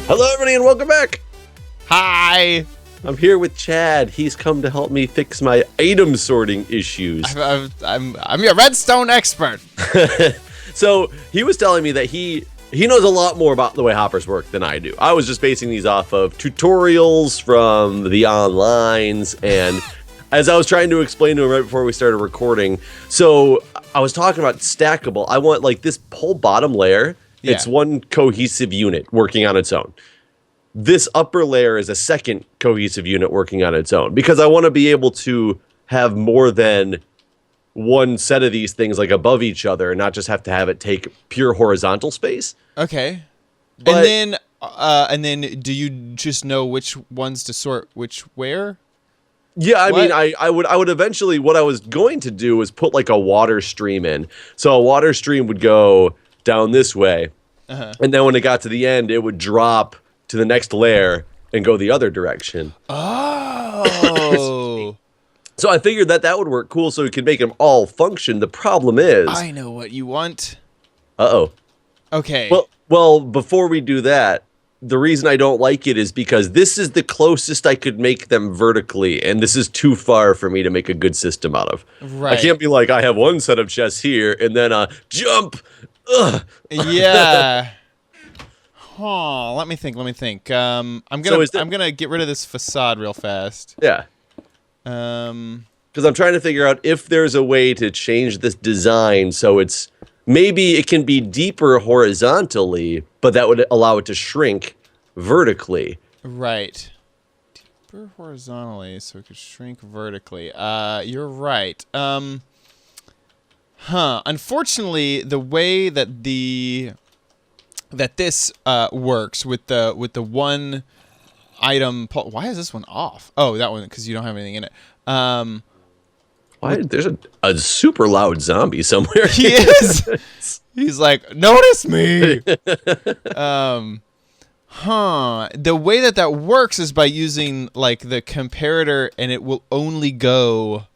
Hello, everybody, and welcome back. Hi. I'm here with Chad. He's come to help me fix my item sorting issues. I'm your redstone expert. So he was telling me that he knows a lot more about the way hoppers work than I do. I was just basing these off of tutorials from the onlines, and as I was trying to explain to him right before we started recording, so I was talking about stackable. I want like this whole bottom layer. Yeah. It's one cohesive unit working on its own. This upper layer is a second cohesive unit working on its own, because I want to be able to have more than one set of these things like above each other and not just have to have it take pure horizontal space. Okay. But, and then do you just know which ones to sort where? Yeah, I mean, I would eventually, what I was going to do was put like a water stream in. So a water stream would go down this way, and then when it got to the end, it would drop to the next layer and go the other direction. Oh. So I figured that would work cool so we could make them all function. The problem is... I know what you want. Uh-oh. Okay. Well, before we do that, the reason I don't like it is because this is the closest I could make them vertically, and this is too far for me to make a good system out of. Right. I can't be like, I have one set of chests here, and then jump! Ugh. Yeah. Oh, let me think. I'm gonna get rid of this facade real fast. Yeah. Because I'm trying to figure out if there's a way to change this design so it's maybe it can be deeper horizontally, but that would allow it to shrink vertically. Right. Deeper horizontally, so it could shrink vertically. You're right. Unfortunately, the way that this works with the one item. Why is this one off? Oh, that one, because you don't have anything in it. Why? There's a super loud zombie somewhere. He is. He's like, notice me. The way that works is by using like the comparator, and it will only go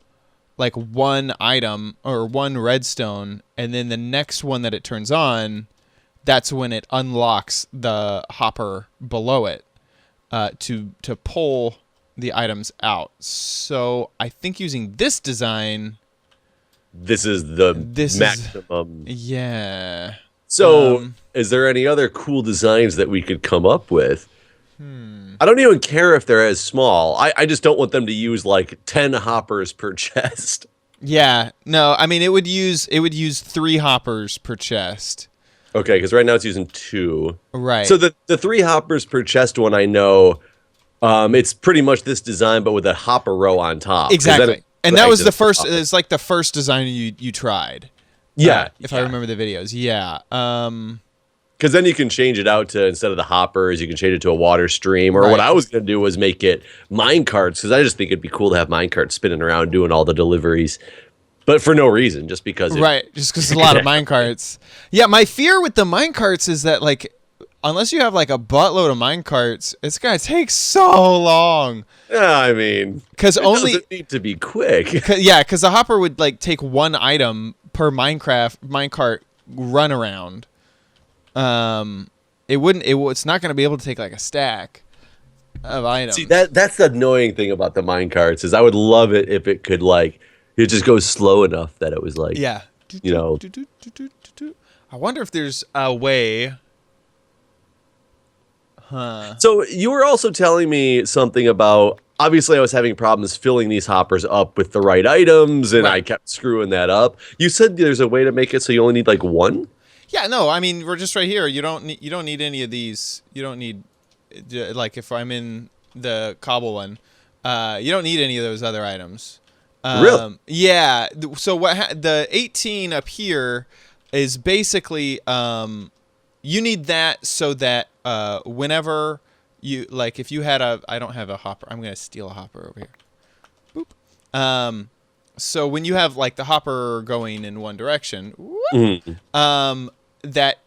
like one item or one redstone, and then the next one that it turns on, that's when it unlocks the hopper below it to pull the items out. So I think using this design, this is the maximum. Yeah. So is there any other cool designs that we could come up with? I don't even care if they're as small. I just don't want them to use like 10 hoppers per chest. Yeah. No, I mean it would use 3 hoppers per chest. Okay, because right now it's using 2. Right. So the 3 hoppers per chest one, I know, it's pretty much this design, but with a hopper row on top. Exactly. And that was the first. It's like the first design you tried. Yeah. If I remember the videos. Yeah. Because then you can change it out to, instead of the hoppers, you can change it to a water stream. Or what I was going to do was make it mine carts, because I just think it'd be cool to have mine carts spinning around doing all the deliveries. But for no reason, just because. Right, just because there's a lot of minecarts. Yeah, my fear with the minecarts is that, like, unless you have, like, a buttload of minecarts, it's going to take so long. Yeah, I mean, it doesn't need to be quick. Because the hopper would, like, take one item per minecart run around. It's not going to be able to take, like, a stack of items. See, that's the annoying thing about the minecarts is I would love it if it could, like, it just goes slow enough that it was like, yeah, you know. I wonder if there's a way. So you were also telling me something about, obviously I was having problems filling these hoppers up with the right items, and I kept screwing that up. You said there's a way to make it so you only need like one? Yeah, no, I mean, we're just right here. You don't need any of these. You don't need, like, if I'm in the cobble one, you don't need any of those other items. Really? Yeah. So the 18 up here is basically you need that so that whenever you, like, if you had I don't have a hopper. I'm gonna steal a hopper over here. Boop. So when you have like the hopper going in one direction, that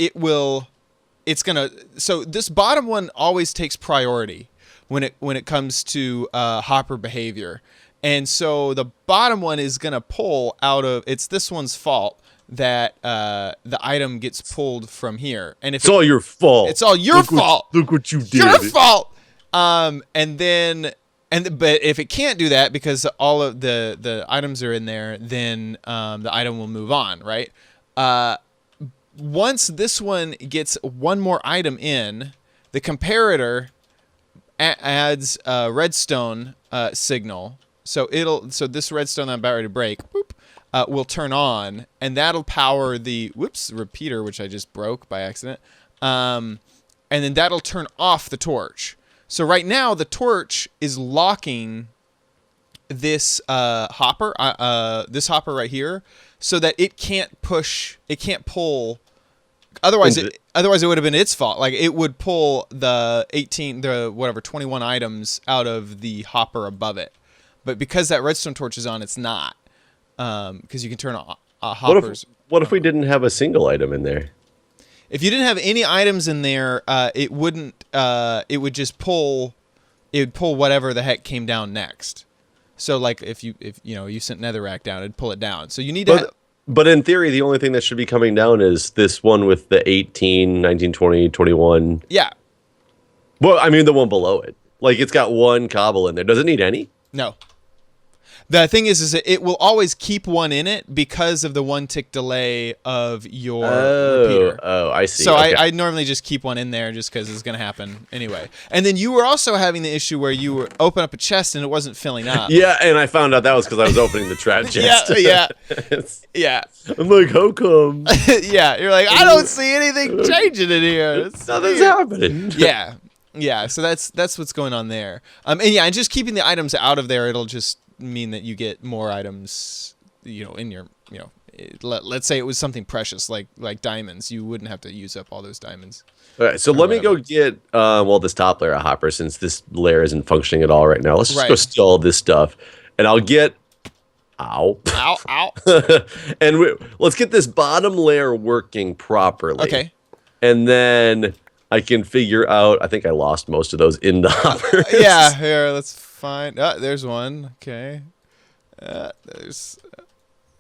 it's gonna. So this bottom one always takes priority when it comes to hopper behavior. And so the bottom one is going to pull out of, it's this one's fault that the item gets pulled from here. And if it's all your fault. It's all your fault. Look what you did. Your fault. But if it can't do that because all of the items are in there, then the item will move on, right? Once this one gets one more item in, the comparator adds a redstone signal. So this redstone I'm about ready to break will turn on, and that'll power the repeater, which I just broke by accident. And then that'll turn off the torch. So right now the torch is locking this hopper right here, so that it can't pull. Otherwise it would have been its fault. Like it would pull the 21 items out of the hopper above it. But because that redstone torch is on, it's not. Because you can turn hoppers. What if we didn't have a single item in there? If you didn't have any items in there, it wouldn't. It would just pull. It would pull whatever the heck came down next. So like if you sent netherrack down, it'd pull it down. So you need to. But in theory, the only thing that should be coming down is this one with the 18, 19, 20, 21. Yeah. Well, I mean the one below it. Like it's got one cobble in there. Does it need any? No. The thing is that it will always keep one in it because of the 1 tick delay of your repeater. Oh, I see. So okay. I normally just keep one in there just because it's going to happen anyway. And then you were also having the issue where you were open up a chest and it wasn't filling up. Yeah, and I found out that was because I was opening the trap chest. Yeah. I'm like, how come? Yeah, you're like, I don't see anything changing in here. Nothing's happening. Yeah. So that's what's going on there. And just keeping the items out of there, it'll just mean that you get more items, in your, let's say it was something precious like diamonds, you wouldn't have to use up all those diamonds. All right, so let me go get this top layer of hopper, since this layer isn't functioning at all right now. Let's just go steal all this stuff, and I'll get ow and let's get this bottom layer working properly. Okay. And then I can figure out, I think I lost most of those in the hoppers. Yeah, here, let's find. There's one. Okay. There's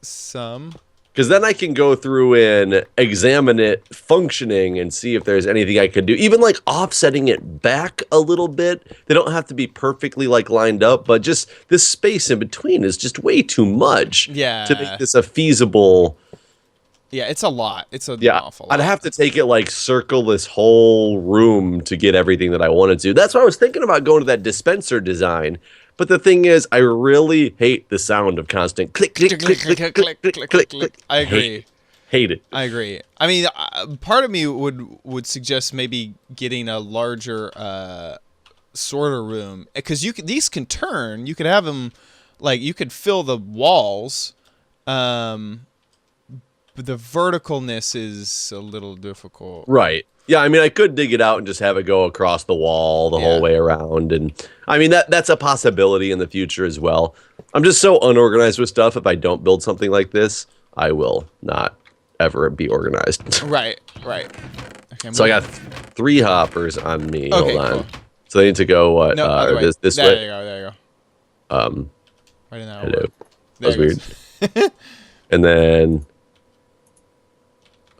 some. Because then I can go through and examine it functioning and see if there's anything I could do. Even like offsetting it back a little bit. They don't have to be perfectly like lined up, but just this space in between is just way too much to make this a feasible. Yeah, it's a lot. It's an awful lot. I'd have to take it like circle this whole room to get everything that I wanted to. That's why I was thinking about going to that dispenser design. But the thing is, I really hate the sound of constant click, click, click, click, click, click, click, click. I agree. Hate it. I agree. I mean, part of me would suggest maybe getting a larger sorter room, because these can turn. You could have them, like you could fill the walls. But the verticalness is a little difficult. Right. Yeah, I mean, I could dig it out and just have it go across the wall the whole way around. And I mean, that's a possibility in the future as well. I'm just so unorganized with stuff. If I don't build something like this, I will not ever be organized. Right. Okay, so I got 3 hoppers on me. Okay, hold on. cool. So they need to go what? No, this way. way? There you go. Right in that hello. order. That was weird. And then...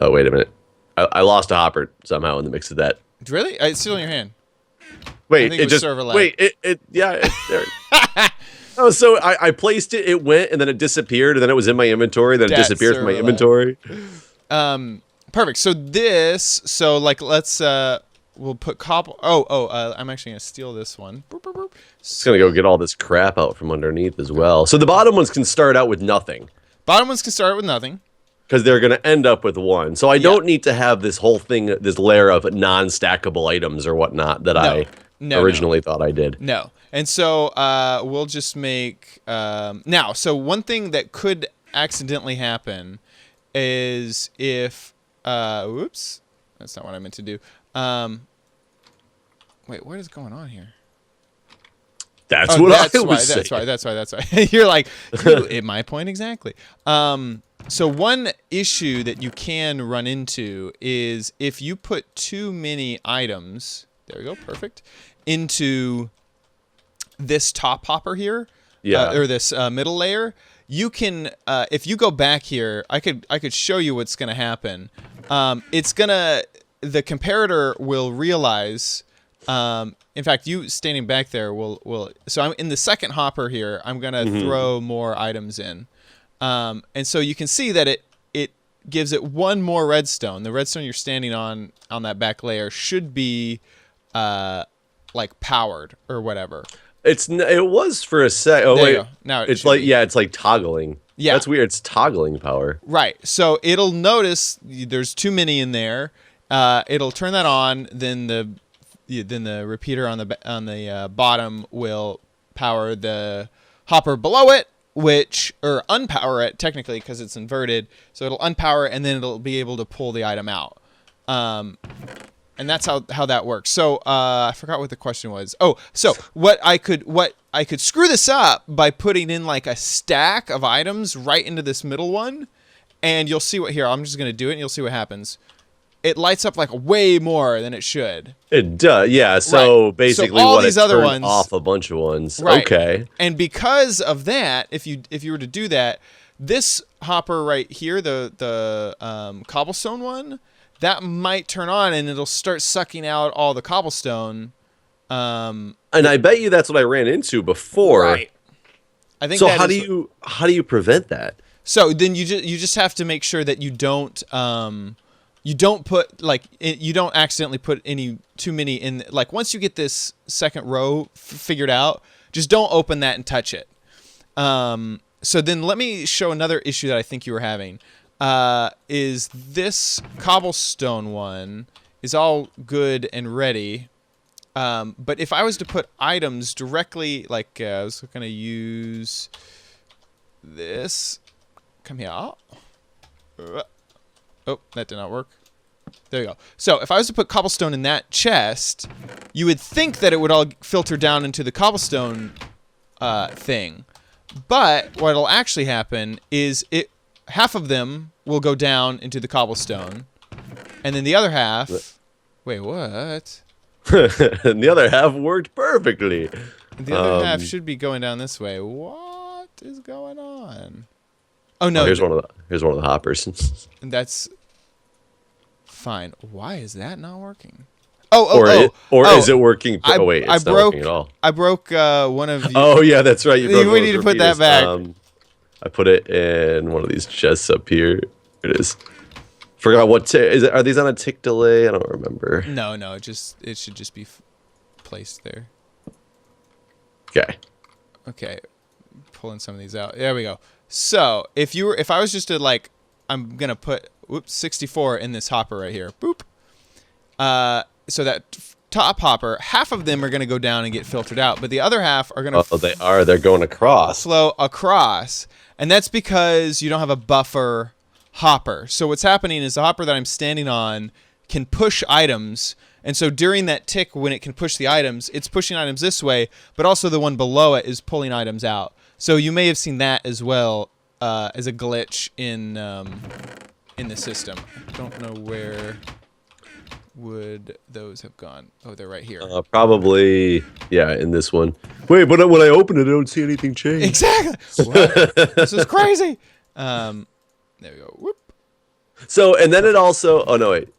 Oh, wait a minute. I lost a hopper somehow in the mix of that. Really? It's still in your hand. Wait, it just... Wait, oh, so I placed it, it went, and then it disappeared, and then it was in my inventory, then it disappeared from my inventory. Perfect. So like, let's... we'll put cobble... I'm actually going to steal this one. Boop, boop, boop. It's going to go get all this crap out from underneath as well. So the bottom ones can start out with nothing. Bottom ones can start with nothing. Because they're going to end up with 1. So I don't need to have this whole thing, this layer of non-stackable items or whatnot that I originally thought I did. No. And so we'll just make... now, so one thing that could accidentally happen is if... whoops. That's not what I meant to do. Wait, what is going on here? That's what I was saying. That's why. You're like, you hit my point exactly. So one issue that you can run into is if you put too many items, there we go, perfect, into this top hopper here, or this middle layer, you can if you go back here, I could show you what's going to happen. The comparator will realize. In fact, you standing back there will. So I'm in the second hopper here. I'm gonna throw more items in, and so you can see that it gives it one more redstone. The redstone you're standing on that back layer should be like powered or whatever. It was for a sec. Oh There you wait, go. Now it's like it's like toggling. Yeah, that's weird. It's toggling power. Right. So it'll notice there's too many in there. It'll turn that on. Then the repeater on the bottom will power the hopper below it, or unpower it technically because it's inverted. So it'll unpower it, and then it'll be able to pull the item out. And that's how that works. So I forgot what the question was. Oh, so what I could screw this up by putting in like a stack of items right into this middle one, and you'll see what here. I'm just gonna do it, and you'll see what happens. It lights up like way more than it should. It does, yeah. So right. basically, so all what these it other turned ones off a bunch of ones. Right. Okay. And because of that, if you were to do that, this hopper right here, the cobblestone one, that might turn on and it'll start sucking out all the cobblestone. And I bet you that's what I ran into before. Right. I think. So how do you prevent that? So then you just have to make sure that you don't put you don't accidentally put too many in. Like once you get this second row figured out, just don't open that and touch it. So then let me show another issue that I think you were having. Is this cobblestone one is all good and ready. But if I was to put items directly, like I was going to use this. Come here. Oh, that did not work. There you go. So if I was to put cobblestone in that chest, you would think that it would all filter down into the cobblestone thing. But what'll actually happen is half of them will go down into the cobblestone, and then the other half. Wait, what? And the other half worked perfectly. The other half should be going down this way. What is going on? Oh no! Here's one of the hoppers. That's fine. Why is that not working? Or is it working? Wait, it's not working at all. I broke one of. Oh yeah, that's right. We need to put that back. I put it in one of these chests up here. Here it is. Forgot what is it? Are these on a tick delay? I don't remember. No, it should just be placed there. Okay, pulling some of these out. There we go. So if I was just to I'm gonna put 64 in this hopper right here. Boop. So that top hopper, half of them are gonna go down and get filtered out, but the other half are gonna. Oh, they are. They're going across. Flow across, and that's because you don't have a buffer hopper. So what's happening is the hopper that I'm standing on can push items, and so during that tick when it can push the items, it's pushing items this way, but also the one below it is pulling items out. So you may have seen that as well as a glitch in the system. I don't know where would those have gone. Oh, they're right here. Probably, yeah, in this one. Wait, but when I open it, I don't see anything change. Exactly. This is crazy. There we go. Whoop. So, and then it also. Oh no, wait.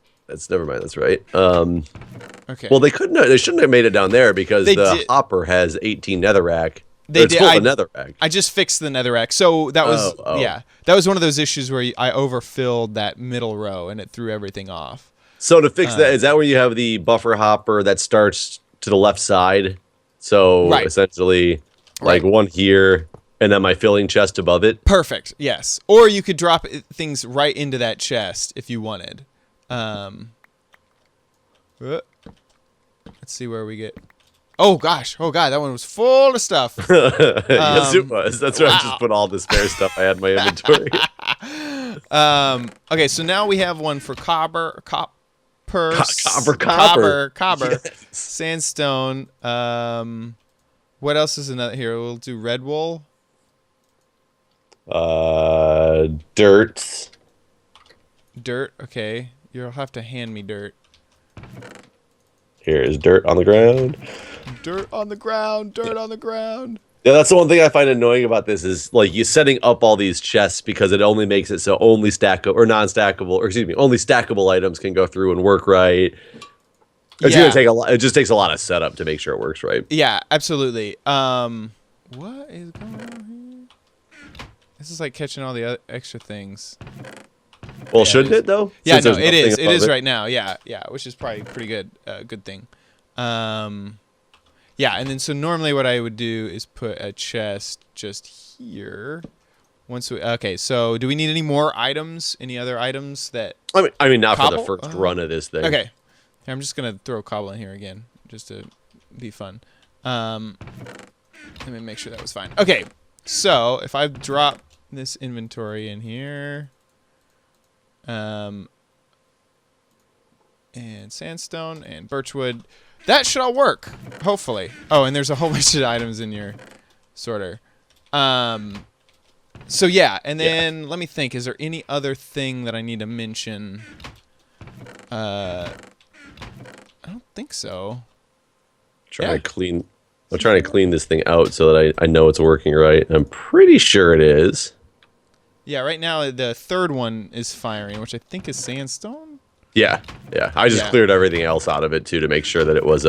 Never mind. That's right. Okay. Well, they shouldn't have made it down there because hopper has 18 netherrack. They did. Netherrack. I just fixed the netherrack. So that was yeah. That was one of those issues where I overfilled that middle row and it threw everything off. So to fix that, is that where you have the buffer hopper that starts to the left side? So essentially, one here, and then my filling chest above it. Perfect. Yes. Or you could drop things right into that chest if you wanted. Let's see where we get. Oh gosh! Oh god! That one was full of stuff. Yes, it was. That's why I just put all the spare stuff I had in my inventory. Okay, so now we have one for copper. Yes. Sandstone. What else is another here? We'll do red wool. Dirt. Dirt. Okay, you'll have to hand me dirt. Here is dirt on the ground. Dirt on the ground. Dirt on the ground. Yeah, that's the one thing I find annoying about this is like you setting up all these chests because it only makes it so only stackable or non-stackable, or excuse me, only stackable items can go through and work right. It's gonna take a lot. It just takes a lot of setup to make sure it works right. Yeah, absolutely. What is going on here? This is like catching all the other extra things. Well, shouldn't it though? Yeah, Since no, there's it is. nothing It above is right now. Yeah, which is probably pretty good. Good thing. Yeah, and then so normally what I would do is put a chest just here. Okay, so do we need any more items? Any other items that? I mean, not Cobble? for the first run of this thing. Okay, I'm just gonna throw cobble in here again, just to be fun. Let me make sure that was fine. Okay, so if I drop this inventory in here, and sandstone and birchwood, that should all work, hopefully. Oh, and there's a whole bunch of items in your sorter. So yeah, and then let me think. Is there any other thing that I need to mention? I don't think so. I'm trying to clean this thing out so that I know it's working right. I'm pretty sure it is. Yeah, right now the third one is firing, which I think is sandstone. Yeah. I just cleared everything else out of it too to make sure that it was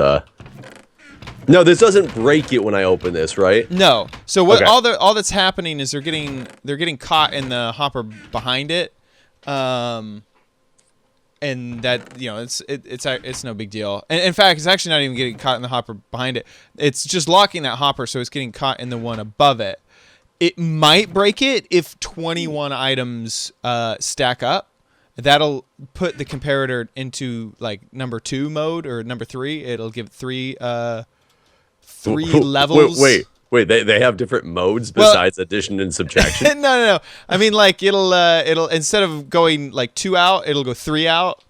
No, this doesn't break it when I open this, right? No. So what all that's happening is they're getting caught in the hopper behind it. And that, you know, it's no big deal. And in fact, it's actually not even getting caught in the hopper behind it. It's just locking that hopper, so it's getting caught in the one above it. It might break it if 21 items stack up. That'll put the comparator into like number 2 mode or number 3. It'll give 3 levels. Wait. They have different modes besides addition and subtraction. No. I mean, like it'll instead of going like 2 out, it'll go 3 out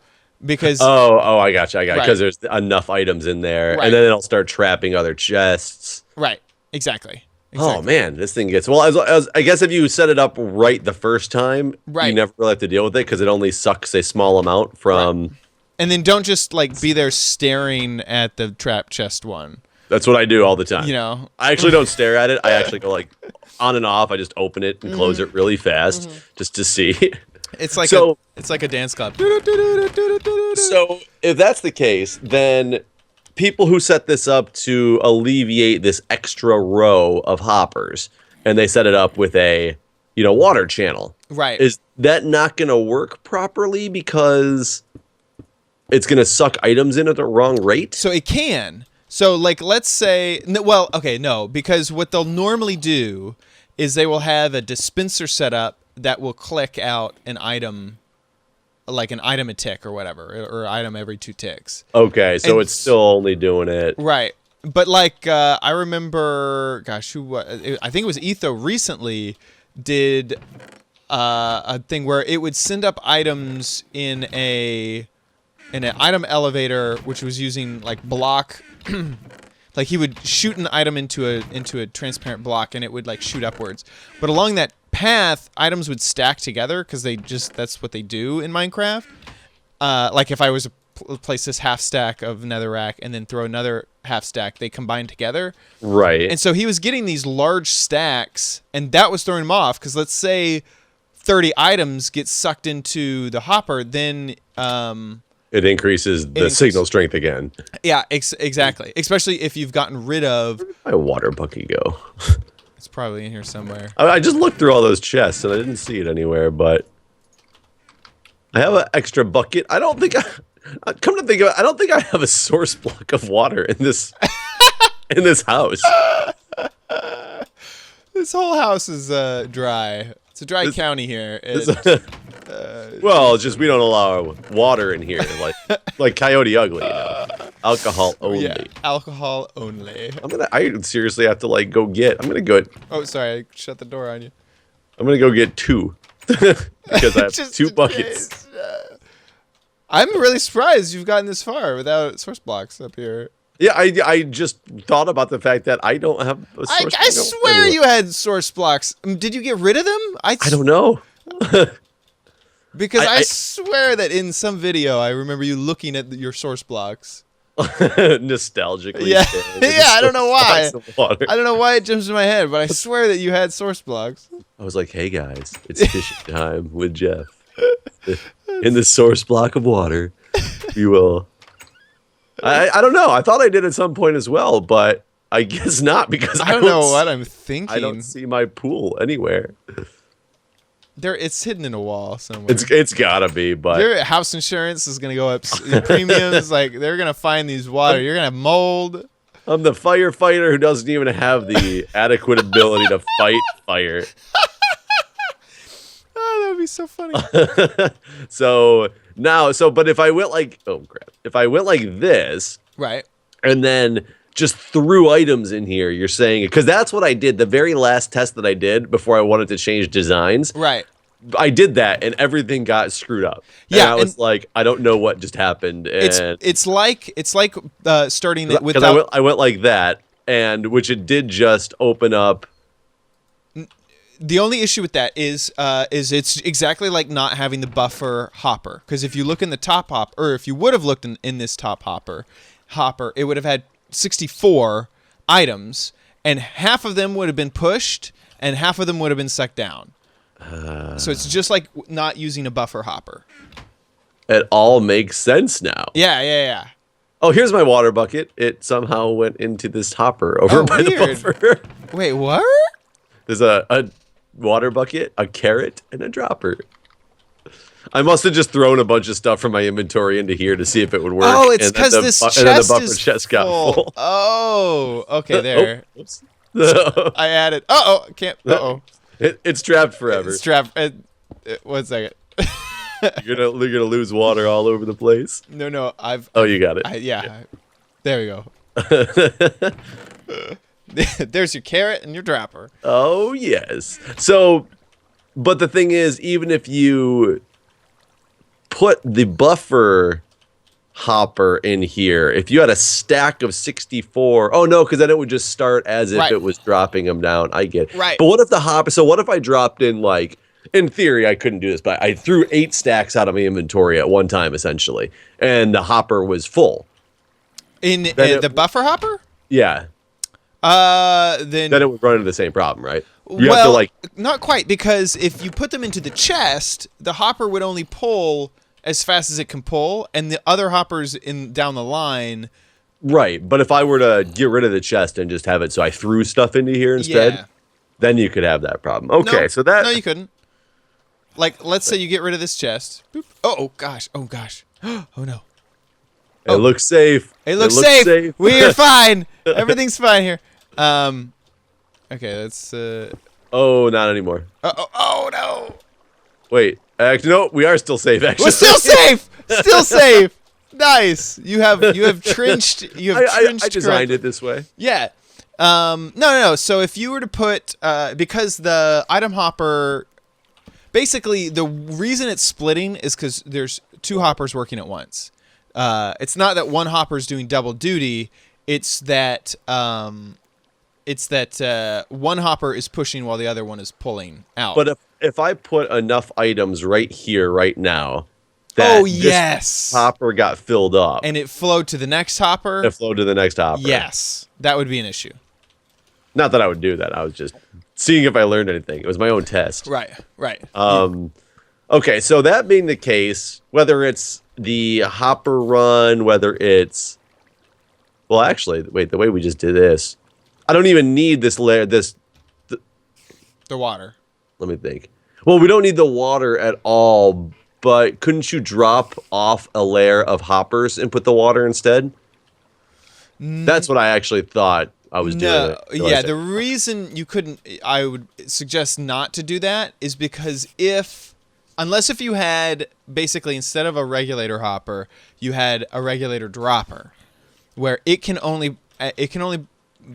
because. Oh, I got you. Because there's enough items in there, and then it'll start trapping other chests. Right. Exactly. Oh man, this thing gets as I guess if you set it up right the first time, you never really have to deal with it because it only sucks a small amount from. Right. And then don't just like be there staring at the trap chest one. That's what I do all the time. You know, I actually don't stare at it. I actually go like on and off. I just open it and close it really fast just to see. It's like it's like a dance club. So if that's the case, then people who set this up to alleviate this extra row of hoppers, and they set it up with a, water channel. Right. Is that not going to work properly because it's going to suck items in at the wrong rate? So it can. So like, let's say, no, because what they'll normally do is they will have a dispenser set up that will click out an item, like an item a tick or whatever, or item every 2 ticks. Okay, so it's still only doing it. Right. But like, I remember, I think it was Etho recently did a thing where it would send up items in an item elevator, which was using like block. Like he would shoot an item into a transparent block, and it would like shoot upwards. But along that path, items would stack together because that's what they do in Minecraft. Like if I was to place this half stack of netherrack and then throw another half stack, they combine together. Right. And so he was getting these large stacks, and that was throwing him off because let's say 30 items get sucked into the hopper, then it increases the signal strength again. Yeah, exactly. Especially if you've gotten rid of. Where did my water bucket go? It's probably in here somewhere. I just looked through all those chests and I didn't see it anywhere, but I have an extra bucket. I don't think come to think of it, I don't think I have a source block of water in this in this house. This whole house is dry. It's a dry county here. Well, it's just we don't allow water in here, like Coyote Ugly. Alcohol only. Yeah, alcohol only. I seriously have to I'm gonna go. Oh, sorry, I shut the door on you. I'm gonna go get 2 because I have 2 buckets. I'm really surprised you've gotten this far without source blocks up here. Yeah, I just thought about the fact that I don't have a source block. I swear you had source blocks. Did you get rid of them? I don't know. Because I swear that in some video I remember you looking at your source blocks. Nostalgically. Yeah, stand in yeah. I don't know why. blocks of water. I don't know why it jumps in my head, but I swear that you had source blocks. I was like, hey guys, it's fishing time with Jeff. In the source block of water, we will. I don't know. I thought I did at some point as well, but I guess not because I don't know what I'm thinking. I don't see my pool anywhere. It's hidden in a wall somewhere. It's gotta be, but Your house insurance is gonna go up. Premiums, like they're gonna find these water. You're gonna have mold. I'm the firefighter who doesn't even have the adequate ability to fight fire. Oh, that would be so funny. But if I went like, oh crap, if I went like this, Right. and then just threw items in here, you're saying, because that's what I did. The very last test that I did before I wanted to change designs, Right. I did that and everything got screwed up. Yeah, and I was like, I don't know what just happened. And It's like starting it because without. I went like that, and which it did just open up. The only issue with that is it's exactly like not having the buffer hopper. Because if you look in the top hop, or if you would have looked in this top hopper, it would have had 64 items, and half of them would have been pushed, and half of them would have been sucked down. So it's just like not using a buffer hopper. It all makes sense now. Yeah. Oh, here's my water bucket. It somehow went into this hopper over by the weird. buffer. Wait, what? There's a water bucket, a carrot, and a dropper. I must have just thrown a bunch of stuff from my inventory into here to see if it would work. Oh, it's because this chest and then the buffer is chest got full. Oh, okay, there. Oh, oops. I added. Can't. It's trapped forever. It's trapped. 1 second. You're gonna lose water all over the place. No, Oh, you got it. Yeah. There we go. There's your carrot and your dropper. Oh, yes. So, but the thing is, even if you put the buffer hopper in here, if you had a stack of 64, oh no, because then it would just start as if it was dropping them down. I get it. Right. But what if the hopper, so what if I dropped in like, in theory, I couldn't do this, but I threw 8 stacks out of my inventory at one time, essentially, and the hopper was full. In the buffer hopper? Yeah. Then it would run into the same problem, right? You well, have to not quite, because if you put them into the chest, the hopper would only pull as fast as it can pull, and the other hoppers down the line. Right, but if I were to get rid of the chest and just have it so I threw stuff into here instead, then you could have that problem. Okay, No, you couldn't. Like, let's say you get rid of this chest. Boop. Oh gosh. Oh no. It looks safe. It looks safe. We're fine. Everything's fine here. Okay, that's Oh, not anymore. Oh no. Wait. Actually, no, we are still safe. Actually, We're still safe. Still safe. Nice. You have trenched. I designed it this way. Yeah. No. So if you were to put, because the item hopper, basically the reason it's splitting is because there's 2 hoppers working at once. It's not that one hopper is doing double duty. It's that one hopper is pushing while the other one is pulling out. But if I put enough items right here, right now, that this hopper got filled up, and it flowed to the next hopper. It flowed to the next hopper. Yes, that would be an issue. Not that I would do that. I was just seeing if I learned anything. It was my own test. Right. Okay, so that being the case, whether it's the hopper run, whether it's... Well, actually, wait, the way we just did this, I don't even need this layer, the water. Let me think. Well, we don't need the water at all, but couldn't you drop off a layer of hoppers and put the water instead? That's what I actually thought I was doing. Yeah, the reason you couldn't, I would suggest not to do that, is because unless if you had, basically, instead of a regulator hopper, you had a regulator dropper, where it can only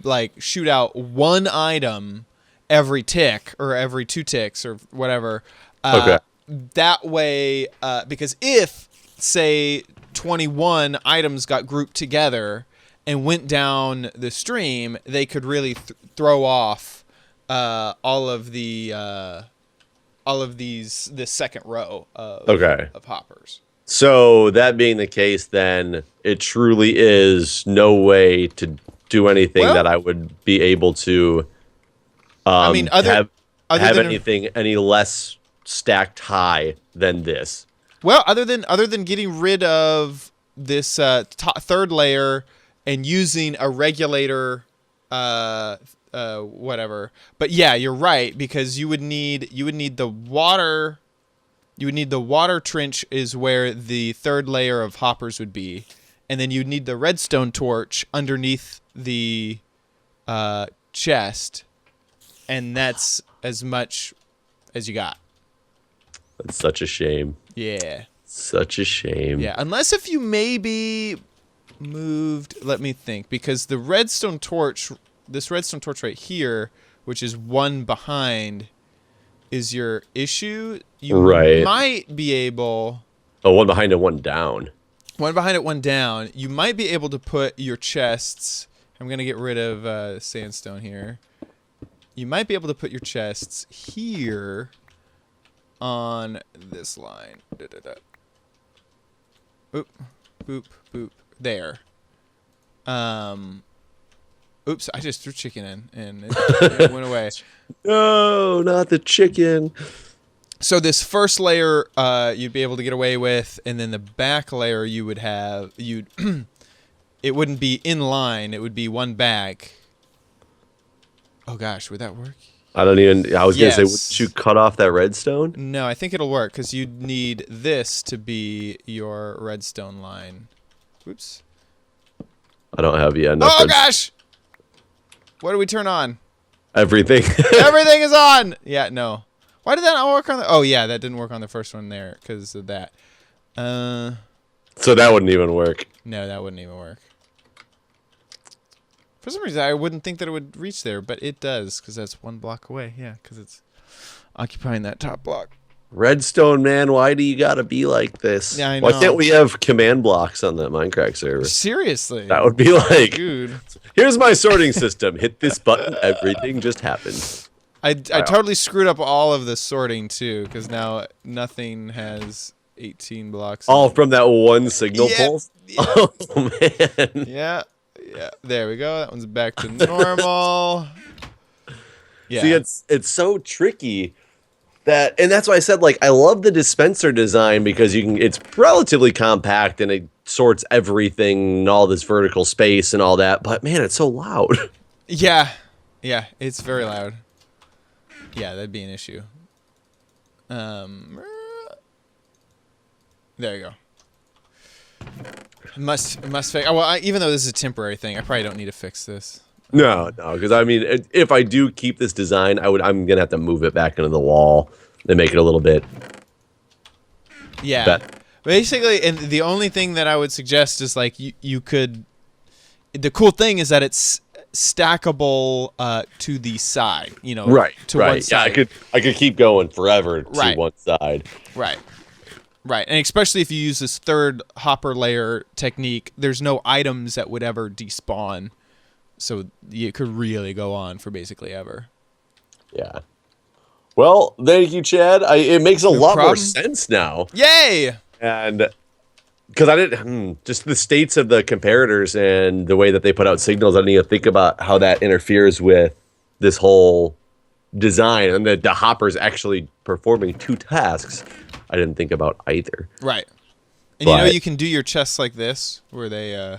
like shoot out one item every tick or every 2 ticks or whatever. Okay. That way, because if, say, 21 items got grouped together and went down the stream, they could really throw off all of the this second row of hoppers. So that being the case, then it truly is no way to do anything Well, that I would be able to I mean, other have than anything any less stacked high than this. well, other than getting rid of this third layer and using a regulator, whatever. But yeah, you're right, because you would need the water. You would need the water trench is where the third layer of hoppers would be, and then you'd need the redstone torch underneath the chest, and that's as much as you got. That's such a shame. Yeah. Such a shame. Yeah, unless if you maybe moved, let me think, because the redstone torch, this redstone torch right here, which is one behind, is your issue. You might be able... Oh, one behind and one down. One behind it, one down. You might be able to put your chests... I'm going to get rid of sandstone here. You might be able to put your chests here on this line. Oop, boop, boop. There. Oops, I just threw chicken in and it went away. No, not the chicken. So this first layer you'd be able to get away with, and then the back layer you would have it wouldn't be in line, it would be one back. Oh gosh, would that work? I was going to say, would you cut off that redstone? No, I think it'll work, because you'd need this to be your redstone line. Oops. I don't have enough. Oh gosh! What do we turn on? Everything. Everything is on! Yeah, no. Why did that not work on the... Oh yeah, that didn't work on the first one there, because of that. So that wouldn't even work. No, that wouldn't even work. For some reason, I wouldn't think that it would reach there, but it does, because that's one block away. Yeah, because it's occupying that top block. Redstone, man, why do you gotta be like this? Yeah, I know. Why can't we have command blocks on that Minecraft server? Seriously. That would be like, dude. Here's my sorting system. Hit this button, everything just happens. I totally screwed up all of the sorting, too, because now nothing has 18 blocks. All from that one signal pulse? Yep. Oh, man. Yeah. Yeah, there we go. That one's back to normal. Yeah. See, it's so tricky and that's why I said, like, I love the dispenser design because it's relatively compact and it sorts everything, all this vertical space and all that. But man, it's so loud. Yeah, it's very loud. Yeah, that'd be an issue. There you go. Must fix. Well, even though this is a temporary thing, I probably don't need to fix this. No, because I mean, if I do keep this design, I'm gonna have to move it back into the wall and make it a little bit. Yeah, better. Basically, and the only thing that I would suggest is like you could. The cool thing is that it's stackable to the side. You know, right? To one side. Yeah, I could keep going forever to one side. Right. Right, and especially if you use this third hopper layer technique, there's no items that would ever despawn. So you could really go on for basically ever. Yeah. Well, thank you, Chad. It makes a lot more sense now. Yay! And because I didn't, just the states of the comparators and the way that they put out signals, I didn't even think about how that interferes with this whole design and the hopper's actually performing two tasks. I didn't think about either. Right. And you know you can do your chests like this, where they,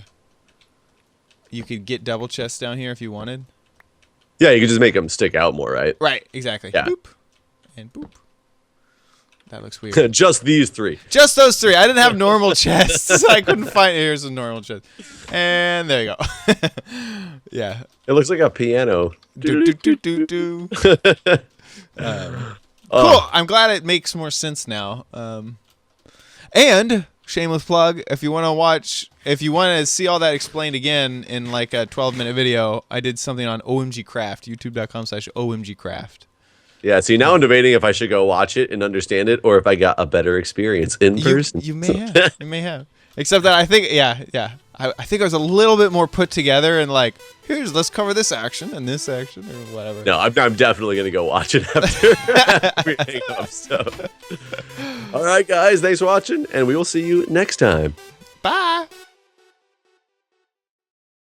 you could get double chests down here if you wanted. Yeah, you could just make them stick out more, right? Right, exactly. Yeah. Boop. And boop. That looks weird. Just these three. Just those three. I didn't have normal chests, so I couldn't find... Here's a normal chest. And there you go. Yeah. It looks like a piano. Do, do, do, do, do. Cool. I'm glad it makes more sense now. And shameless plug, if you want to see all that explained again in like a 12-minute video, I did something on OMG Craft, youtube.com/OMG Craft. Yeah, see, now I'm debating if I should go watch it and understand it or if I got a better experience in person. You may have. You may have. Except that I think, I think I was a little bit more put together and like, let's cover this action and this action or whatever. No, I'm definitely going to go watch it after we hang up. So. All right, guys, thanks for watching, and we will see you next time. Bye.